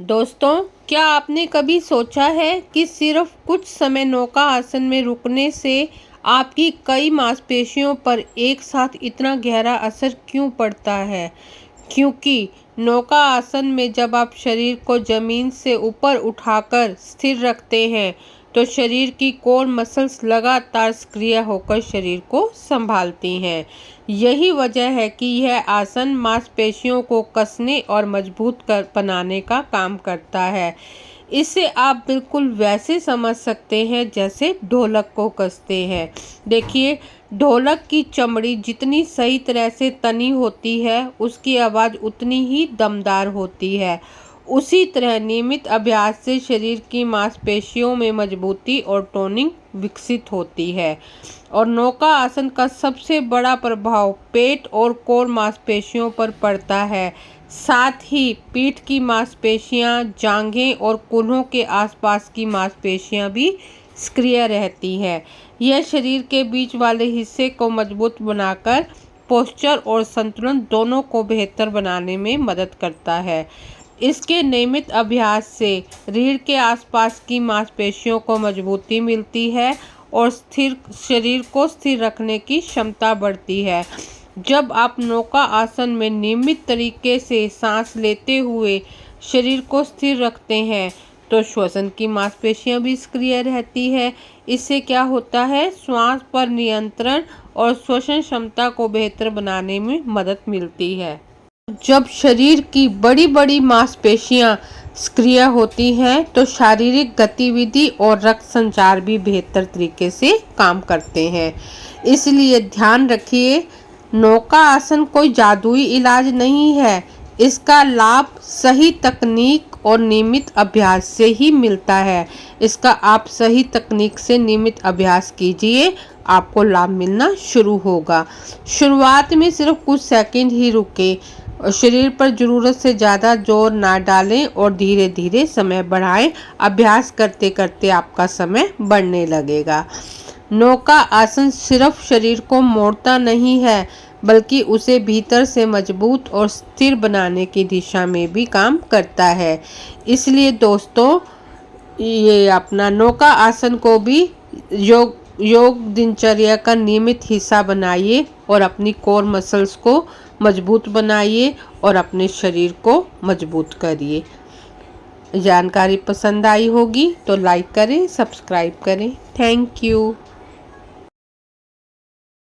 दोस्तों, क्या आपने कभी सोचा है कि सिर्फ कुछ समय नौका आसन में रुकने से आपकी कई मांसपेशियों पर एक साथ इतना गहरा असर क्यों पड़ता है? क्योंकि नौका आसन में जब आप शरीर को जमीन से ऊपर उठाकर स्थिर रखते हैं, तो शरीर की कोर मसल्स लगातार सक्रिय होकर शरीर को संभालती हैं। यही वजह है कि यह आसन मांसपेशियों को कसने और मजबूत कर बनाने का काम करता है। इसे आप बिल्कुल वैसे समझ सकते हैं जैसे ढोलक को कसते हैं। देखिए, ढोलक की चमड़ी जितनी सही तरह से तनी होती है, उसकी आवाज़ उतनी ही दमदार होती है। उसी तरह नियमित अभ्यास से शरीर की मांसपेशियों में मजबूती और टोनिंग विकसित होती है। और नौका आसन का सबसे बड़ा प्रभाव पेट और कोर मांसपेशियों पर पड़ता है। साथ ही पीठ की मांसपेशियां, जांघें और कूल्हों के आसपास की मांसपेशियां भी सक्रिय रहती हैं। यह शरीर के बीच वाले हिस्से को मजबूत बनाकर पोस्चर और संतुलन दोनों को बेहतर बनाने में मदद करता है। इसके नियमित अभ्यास से रीढ़ के आसपास की मांसपेशियों को मजबूती मिलती है और स्थिर शरीर को स्थिर रखने की क्षमता बढ़ती है। जब आप नौका आसन में नियमित तरीके से सांस लेते हुए शरीर को स्थिर रखते हैं, तो श्वसन की मांसपेशियां भी सक्रिय रहती है। इससे क्या होता है, श्वास पर नियंत्रण और श्वसन क्षमता को बेहतर बनाने में मदद मिलती है। जब शरीर की बड़ी बड़ी मांसपेशियां सक्रिय होती हैं, तो शारीरिक गतिविधि और रक्त संचार भी बेहतर तरीके से काम करते हैं। इसलिए ध्यान रखिए, नौका आसन कोई जादुई इलाज नहीं है। इसका लाभ सही तकनीक और नियमित अभ्यास से ही मिलता है। इसका आप सही तकनीक से नियमित अभ्यास कीजिए, आपको लाभ मिलना शुरू होगा। शुरुआत में सिर्फ कुछ सेकंड ही रुके, शरीर पर ज़रूरत से ज़्यादा जोर ना डालें और धीरे धीरे समय बढ़ाएं। अभ्यास करते करते आपका समय बढ़ने लगेगा। नौका आसन सिर्फ शरीर को मोड़ता नहीं है, बल्कि उसे भीतर से मजबूत और स्थिर बनाने की दिशा में भी काम करता है। इसलिए दोस्तों, ये अपना नौका आसन को भी योग दिनचर्या का नियमित हिस्सा बनाइए और अपनी कोर मसल्स को मजबूत बनाइए और अपने शरीर को मजबूत करिए। जानकारी पसंद आई होगी तो लाइक करें, सब्सक्राइब करें। Thank you.